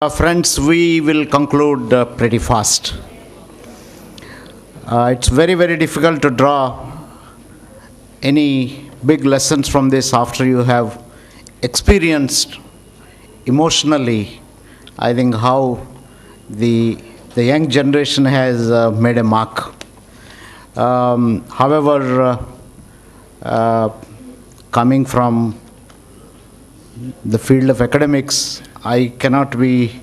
Friends, we will conclude pretty fast. It's very difficult to draw any big lessons from this after you have experienced emotionally, I think, how the young generation has made a mark. However, coming from the field of academics, I cannot be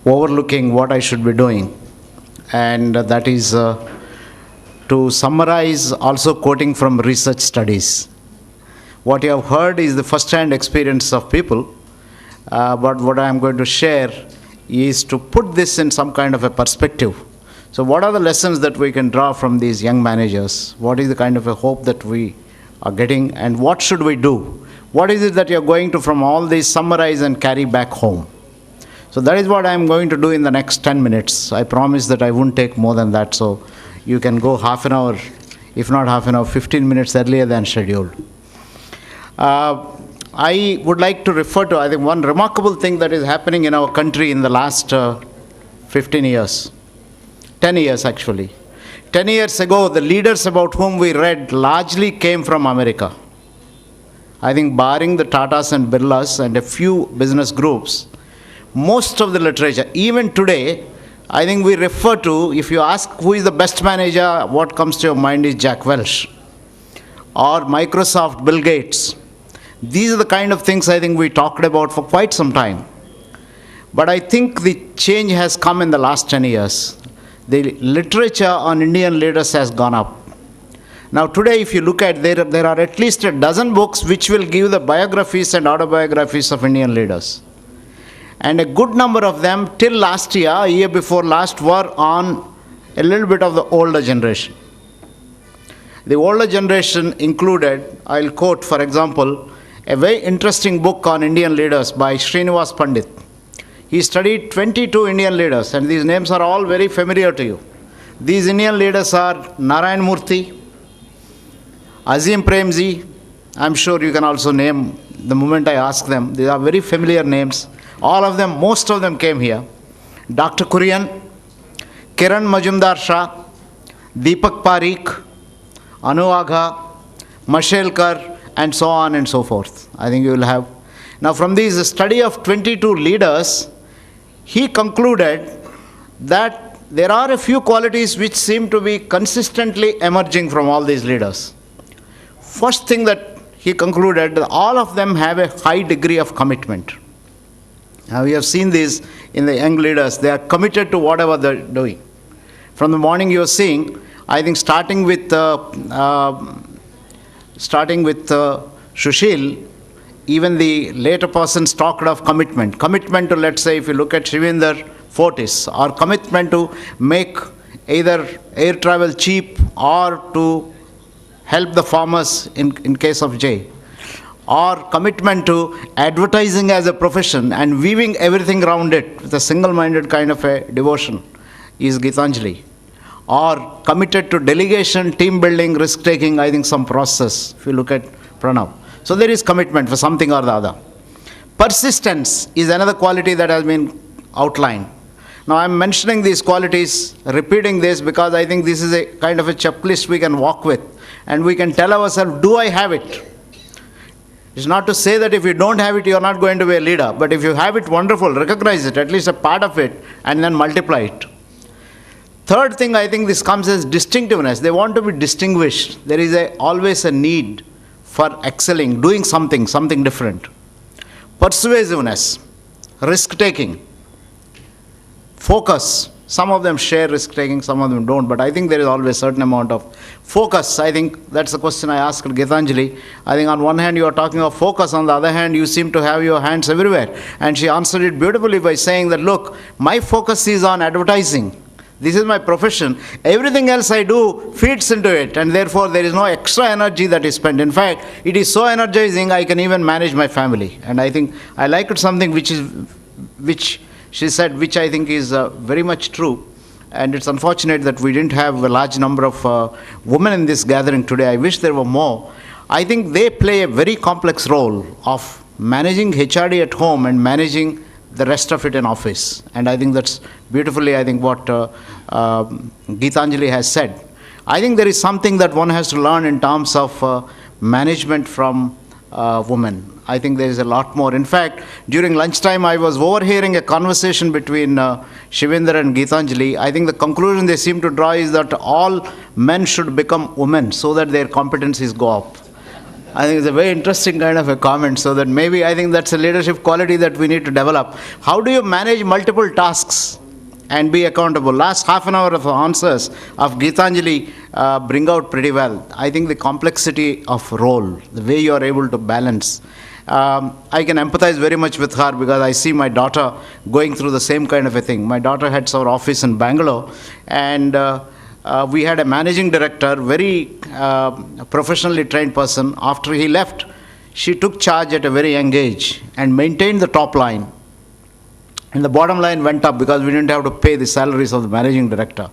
overlooking what I should be doing. And that is to summarize, also quoting from research studies. What you have heard is the first-hand experience of people, but what I am going to share is to put this in some kind of a perspective. So what are the lessons that we can draw from these young managers? What is the kind of a hope that we are getting, and what should we do? What is it that you're going to, from all these, summarize and carry back home? So that is what I'm going to do in the next 10 minutes. I promise that I won't take more than that, so you can go half an hour, if not half an hour, 15 minutes earlier than scheduled. I would like to refer to, I think, one remarkable thing that is happening in our country in the last 15 years. 10 years, actually. 10 years ago, the leaders about whom we read largely came from America. I think barring the Tatas and Birlas and a few business groups, most of the literature, even today, I think we refer to, if you ask who is the best manager, what comes to your mind is Jack Welch or Microsoft, Bill Gates. These are the kind of things I think we talked about for quite some time. But I think the change has come in the last 10 years. The literature on Indian leaders has gone up. Now today, if you look at, there are at least a dozen books which will give the biographies and autobiographies of Indian leaders. And a good number of them, till last year before last, were on a little bit of the older generation. The older generation included, I'll quote, for example, a very interesting book on Indian leaders by Srinivas Pandit. He studied 22 Indian leaders, and these names are all very familiar to you. These Indian leaders are Narayan Murthy, Azim Premji. I'm sure you can also name the moment I ask them. These are very familiar names. All of them, most of them came here. Dr. Kurian, Kiran Majumdar Shah, Deepak Parikh, Anu Agha, Mashelkar, and so on and so forth. I think you will have. Now from these study of 22 leaders, he concluded that there are a few qualities which seem to be consistently emerging from all these leaders. First thing that he concluded, that all of them have a high degree of commitment. Now we have seen this in the young leaders. They are committed to whatever they're doing. From the morning you're seeing, I think starting with Sushil, even the later persons talked of commitment. Commitment to, let's say, if you look at Shivender Fortis, or commitment to make either air travel cheap or to help the farmers in case of J, or commitment to advertising as a profession and weaving everything around it with a single-minded kind of a devotion is Geetanjali, or committed to delegation, team building, risk-taking, I think some process, if you look at Pranav. So there is commitment for something or the other. Persistence is another quality that has been outlined. Now I'm mentioning these qualities, repeating this, because I think this is a kind of a checklist we can walk with, and we can tell ourselves, do I have it? It's not to say that if you don't have it, you're not going to be a leader. But if you have it, wonderful, recognize it, at least a part of it, and then multiply it. Third thing, I think this comes as distinctiveness. They want to be distinguished. There is always a need for excelling, doing something different. Persuasiveness, risk-taking, focus. Some of them share risk-taking, some of them don't, but I think there is always a certain amount of focus. I think that's the question I asked Geetanjali. I think on one hand you are talking of focus, on the other hand you seem to have your hands everywhere. And she answered it beautifully by saying that, look, my focus is on advertising. This is my profession. Everything else I do feeds into it, and therefore there is no extra energy that is spent. In fact, it is so energizing I can even manage my family. And I think I liked something which she said, which I think is very much true. And it's unfortunate that we didn't have a large number of women in this gathering today. I wish there were more. I think they play a very complex role of managing HRD at home and managing the rest of it in office. And I think that's beautifully, I think, what Geetanjali has said. I think there is something that one has to learn in terms of management from women. I think there is a lot more. In fact, during lunchtime, I was overhearing a conversation between Shivender and Geetanjali. I think the conclusion they seem to draw is that all men should become women so that their competencies go up. I think it's a very interesting kind of a comment, so that maybe I think that's a leadership quality that we need to develop. How do you manage multiple tasks and be accountable? Last half an hour of answers of Geetanjali bring out pretty well. I think the complexity of role, the way you are able to balance. I can empathize very much with her because I see my daughter going through the same kind of a thing. My daughter heads our office in Bangalore, and we had a managing director, very professionally trained person. After he left, she took charge at a very young age and maintained the top line. And the bottom line went up because we didn't have to pay the salaries of the managing director.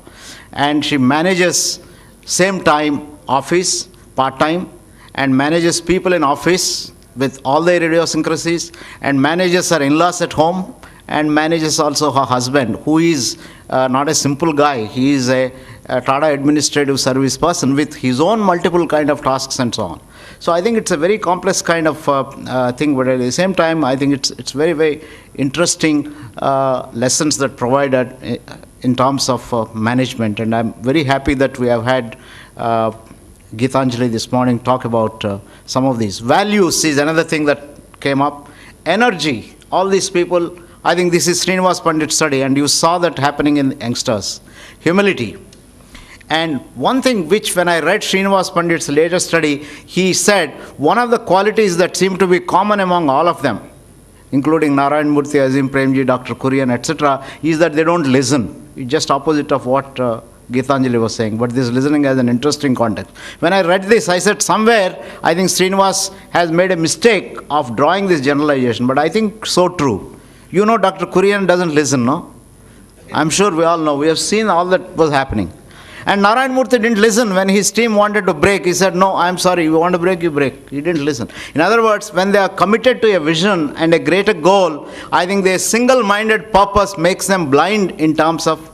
And she manages same time office, part-time, and manages people in office with all their idiosyncrasies, and manages her in-laws at home, and manages also her husband, who is not a simple guy. He is a Tata administrative service person with his own multiple kind of tasks and so on. So I think it's a very complex kind of thing, but at the same time, I think it's very, very interesting lessons that provided in terms of management. And I'm very happy that we have had Geetanjali this morning talk about some of these. Values is another thing that came up. Energy, all these people, I think this is Srinivas Pandit's study, and you saw that happening in youngsters. Humility. And one thing which, when I read Srinivas Pandit's latest study, he said one of the qualities that seem to be common among all of them, including Narayan Murthy, Azim Premji, Dr. Kurian, etc., is that they don't listen. It's just opposite of what Geetanjali was saying, but this listening has an interesting context. When I read this, I said somewhere, I think Srinivas has made a mistake of drawing this generalization, but I think so true. You know, Dr. Kurian doesn't listen, no? I'm sure we all know. We have seen all that was happening. And Narayan Murthy didn't listen when his team wanted to break. He said, no, I'm sorry, you want to break, you break. He didn't listen. In other words, when they are committed to a vision and a greater goal, I think their single-minded purpose makes them blind in terms of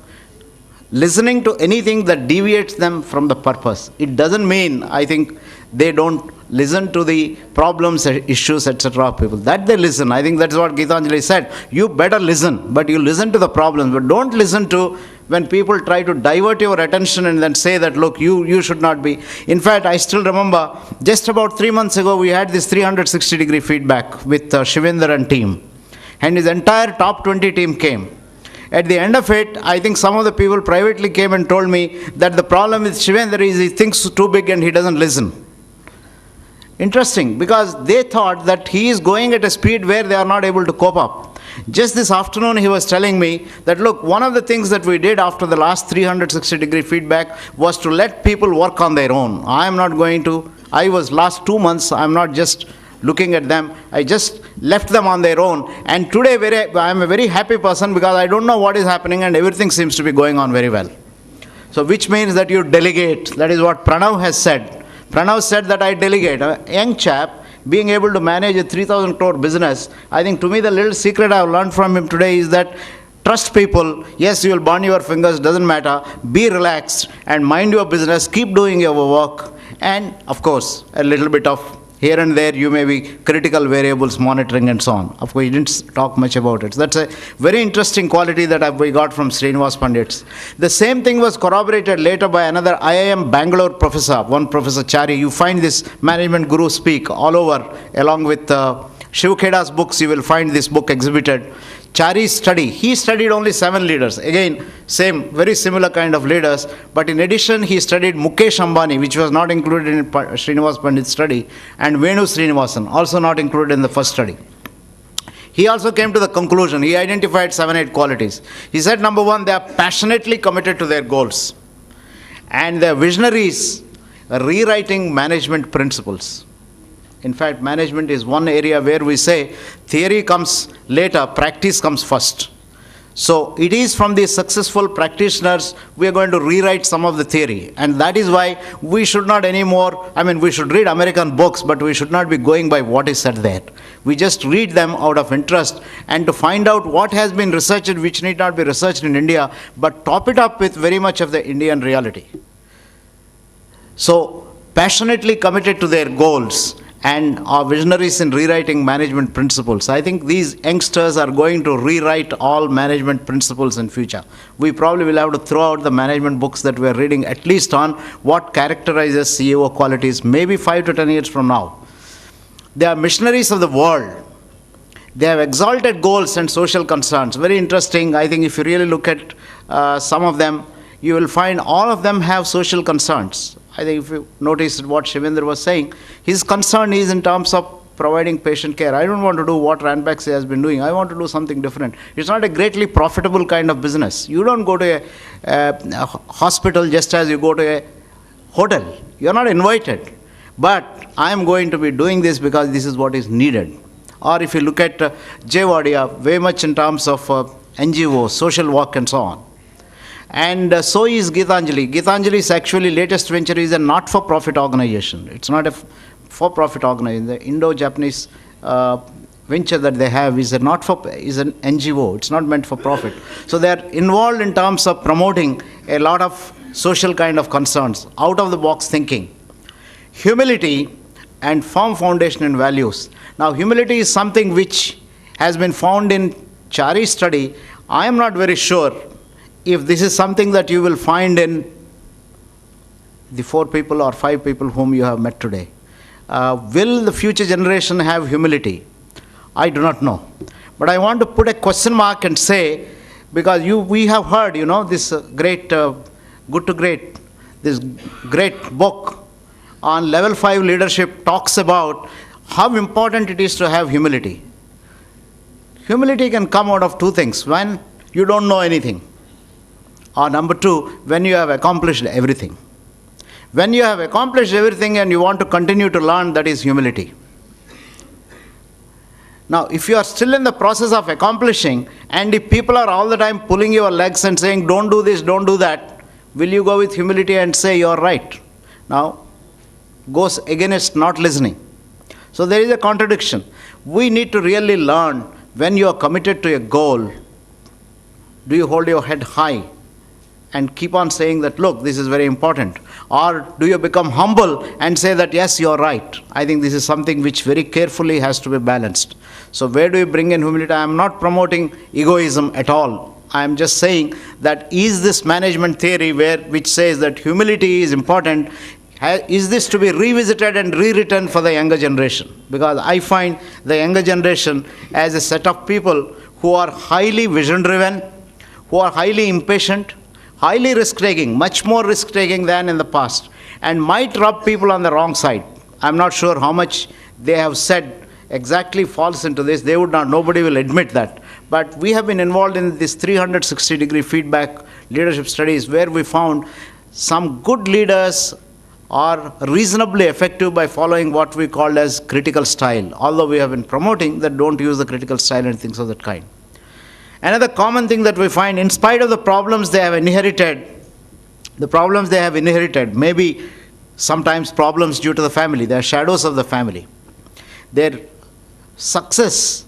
listening to anything that deviates them from the purpose. It doesn't mean, I think, they don't listen to the problems, issues, etc. of people. That they listen. I think that's what Geetanjali said. You better listen, but you listen to the problems. But don't listen to when people try to divert your attention and then say that, look, you should not be. In fact, I still remember, just about 3 months ago, we had this 360-degree feedback with Shivender and team. And his entire top 20 team came. At the end of it, I think some of the people privately came and told me that the problem with Shivender is he thinks too big and he doesn't listen. Interesting, because they thought that he is going at a speed where they are not able to cope up. Just this afternoon, he was telling me that, look, one of the things that we did after the last 360-degree feedback was to let people work on their own. I was last 2 months, I'm not just looking at them, I just left them on their own. And today, I'm a very happy person because I don't know what is happening and everything seems to be going on very well. So, which means that you delegate. That is what Pranav has said. Pranav said that I delegate. A young chap being able to manage a 3,000 crore business, I think to me the little secret I've learned from him today is that trust people. Yes, you will burn your fingers, doesn't matter. Be relaxed and mind your business. Keep doing your work. And of course, a little bit of here and there you may be critical variables monitoring and so on. Of course, he didn't talk much about it. So that's a very interesting quality that we got from Srinivas Pandit. The same thing was corroborated later by another IIM Bangalore professor, one Professor Chari. You find this management guru speak all over, along with Shiv Kheda's books, you will find this book exhibited. Chari's study, he studied only 7 leaders. Again, same, very similar kind of leaders. But in addition, he studied Mukesh Ambani, which was not included in Srinivas Pandit's study, and Venu Srinivasan, also not included in the first study. He also came to the conclusion, he identified 7-8 qualities. He said, number 1, they are passionately committed to their goals. And they are visionaries, rewriting management principles. In fact, management is one area where we say theory comes later, practice comes first. So it is from these successful practitioners we are going to rewrite some of the theory. And that is why we should not anymore, we should read American books, but we should not be going by what is said there. We just read them out of interest and to find out what has been researched which need not be researched in India, but top it up with very much of the Indian reality. So passionately committed to their goals and are visionaries in rewriting management principles. I think these youngsters are going to rewrite all management principles in future. We probably will have to throw out the management books that we are reading, at least on what characterizes CEO qualities, maybe 5 to 10 years from now. They are missionaries of the world. They have exalted goals and social concerns. Very interesting. I think if you really look at some of them, you will find all of them have social concerns. I think if you notice what Shivender was saying, his concern is in terms of providing patient care. I don't want to do what Ranbaxy has been doing. I want to do something different. It's not a greatly profitable kind of business. You don't go to a hospital just as you go to a hotel. You're not invited. But I am going to be doing this because this is what is needed. Or if you look at Wadia, very much in terms of NGO, social work and so on. And so is Geetanjali. Geetanjali's actually latest venture is a not-for-profit organization. It's not a for-profit organization. The Indo-Japanese venture that they have is an NGO. It's not meant for profit. So they are involved in terms of promoting a lot of social kind of concerns, out-of-the-box thinking, humility, and firm foundation in values. Now, humility is something which has been found in Chari's study. I am not very sure if this is something that you will find in the 4 people or 5 people whom you have met today. Will the future generation have humility? I do not know. But I want to put a question mark and say, because we have heard, this great, Good to Great, this great book on level 5 leadership talks about how important it is to have humility. Humility can come out of 2 things. One, you don't know anything. Or number 2, when you have accomplished everything. When you have accomplished everything and you want to continue to learn, that is humility. Now, if you are still in the process of accomplishing, and if people are all the time pulling your legs and saying, don't do this, don't do that, will you go with humility and say, you're right? Now, goes against not listening. So there is a contradiction. We need to really learn, when you are committed to a goal, do you hold your head high and keep on saying that, look, this is very important? Or do you become humble and say that, yes, you're right? I think this is something which very carefully has to be balanced. So where do you bring in humility? I am not promoting egoism at all. I am just saying that is this management theory which says that humility is important, is this to be revisited and rewritten for the younger generation? Because I find the younger generation as a set of people who are highly vision-driven, who are highly impatient, highly risk-taking, much more risk-taking than in the past, and might rub people on the wrong side. I'm not sure how much they have said exactly falls into this. They would not, nobody will admit that. But we have been involved in this 360-degree feedback leadership studies where we found some good leaders are reasonably effective by following what we call as critical style, although we have been promoting that don't use the critical style and things of that kind. Another common thing that we find, in spite of the problems they have inherited, maybe sometimes problems due to the family, they are shadows of the family. Their success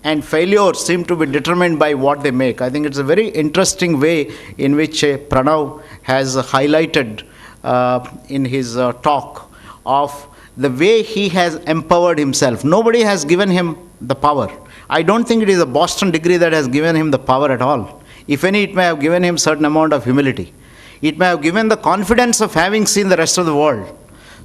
and failure seem to be determined by what they make. I think it's a very interesting way in which Pranav has highlighted in his talk of the way he has empowered himself. Nobody has given him the power. I don't think it is a Boston degree that has given him the power at all. If any, it may have given him certain amount of humility. It may have given the confidence of having seen the rest of the world.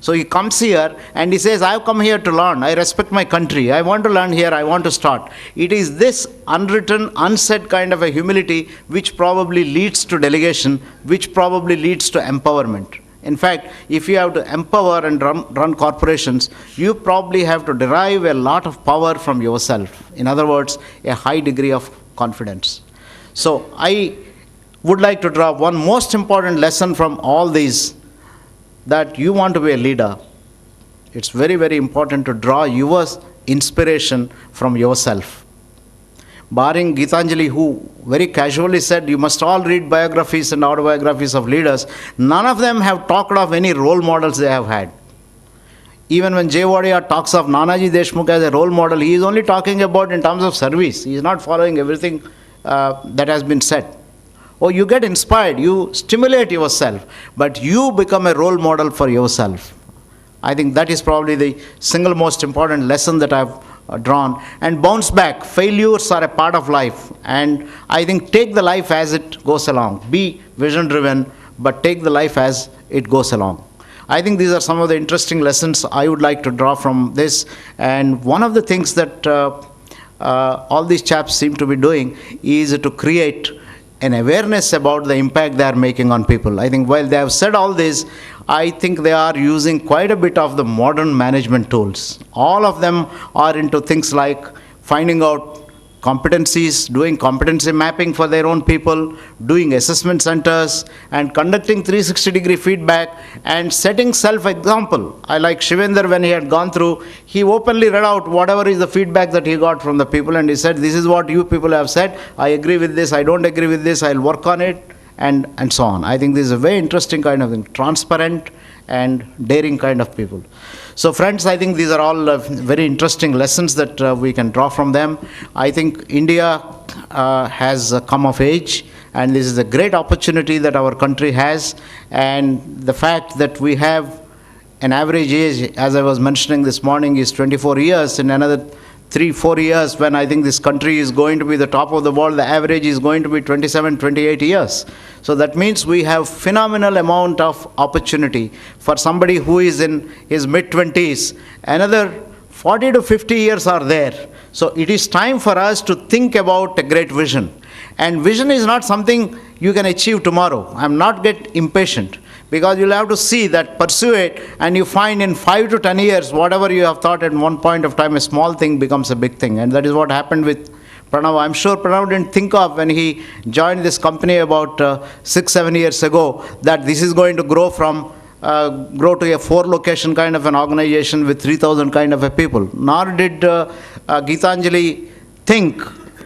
So he comes here and he says, I've come here to learn. I respect my country. I want to learn here. I want to start. It is this unwritten, unsaid kind of a humility which probably leads to delegation, which probably leads to empowerment. In fact, if you have to empower and run corporations, you probably have to derive a lot of power from yourself. In other words, a high degree of confidence. So I would like to draw one most important lesson from all these, that you want to be a leader. It's very, very important to draw your inspiration from yourself. Barring Geetanjali, who very casually said, you must all read biographies and autobiographies of leaders. None of them have talked of any role models they have had. Even when J. Wadia talks of Nanaji Deshmukh as a role model, he is only talking about in terms of service. He is not following everything that has been said. Oh, you get inspired, you stimulate yourself, but you become a role model for yourself. I think that is probably the single most important lesson that I've drawn. And bounce back. Failures are a part of life. And I think take the life as it goes along. Be vision driven, but take the life as it goes along. I think these are some of the interesting lessons I would like to draw from this. And one of the things that all these chaps seem to be doing is to create an awareness about the impact they are making on people. I think while they have said all this, I think they are using quite a bit of the modern management tools. All of them are into things like finding out competencies, doing competency mapping for their own people, doing assessment centers, and conducting 360-degree feedback, and setting self-example. I like Shivender, when he had gone through, he openly read out whatever is the feedback that he got from the people, and he said, this is what you people have said, I agree with this, I don't agree with this, I'll work on it, and so on. I think this is a very interesting kind of thing, transparent and daring kind of people. So friends, I think these are all very interesting lessons that we can draw from them. I think India has come of age, and this is a great opportunity that our country has. And the fact that we have an average age, as I was mentioning this morning, is 24 years. In another 3-4 years, when I think this country is going to be the top of the world, the average is going to be 27-28 years. So that means we have phenomenal amount of opportunity for somebody who is in his mid-20s. Another 40 to 50 years are there. So it is time for us to think about a great vision. And vision is not something you can achieve tomorrow. I'm not get impatient, because you'll have to see that, pursue it, and you find in 5 to 10 years, whatever you have thought at one point of time, a small thing becomes a big thing. And that is what happened with Pranav. I'm sure Pranav didn't think of, when he joined this company about 6-7 years ago, that this is going to grow to a 4-location kind of an organization with 3,000 kind of a people. Nor did Geetanjali think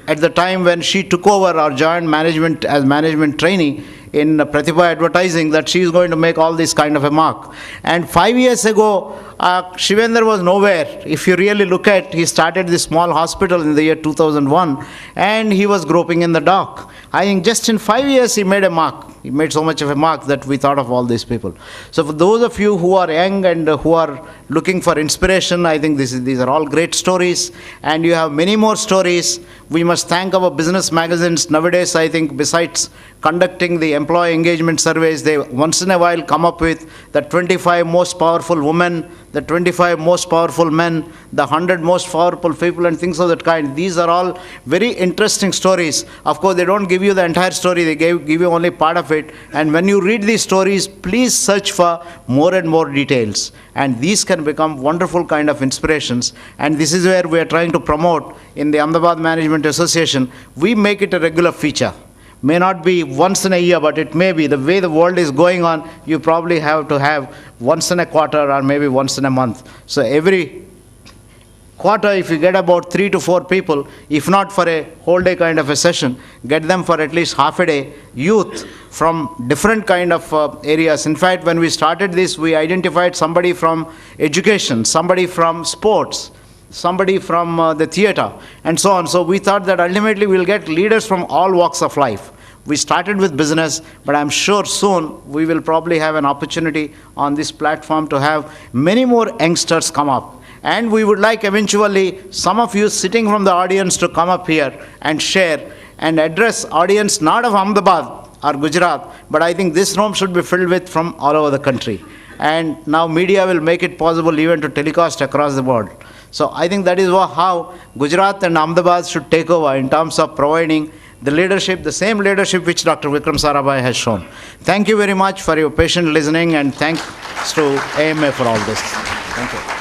at the time when she took over or joined management as management trainee in Pratibha Advertising, that she is going to make all this kind of a mark. And 5 years ago, Shivender was nowhere. If you really look at, he started this small hospital in the year 2001, and he was groping in the dark. I think just in 5 years he made a mark. He made so much of a mark that we thought of all these people. So for those of you who are young and who are looking for inspiration, I think these are all great stories, and you have many more stories. We must thank our business magazines. Nowadays, I think besides conducting the employee engagement surveys, they once in a while come up with the 25 most powerful women, the 25 most powerful men, the 100 most powerful people, and things of that kind. These are all very interesting stories. Of course, they don't give you the entire story, they give you only part of it. And when you read these stories, please search for more and more details. And these can become wonderful kind of inspirations. And this is where we are trying to promote in the Ahmedabad Management Association. We make it a regular feature. May not be once in a year, but it may be. The way the world is going on, you probably have to have once in a quarter or maybe once in a month. So every quarter, if you get about 3 to 4 people, if not for a whole day kind of a session, get them for at least half a day, youth from different kind of areas. In fact, when we started this, we identified somebody from education, somebody from sports, somebody from the theater, and so on. So we thought that ultimately we'll get leaders from all walks of life. We started with business, but I'm sure soon we will probably have an opportunity on this platform to have many more youngsters come up. And we would like eventually some of you sitting from the audience to come up here and share and address audience not of Ahmedabad or Gujarat, but I think this room should be filled with from all over the country. And now media will make it possible even to telecast across the world. So I think that is how Gujarat and Ahmedabad should take over in terms of providing the leadership, the same leadership which Dr. Vikram Sarabhai has shown. Thank you very much for your patient listening, and thanks to AMA for all this. Thank you.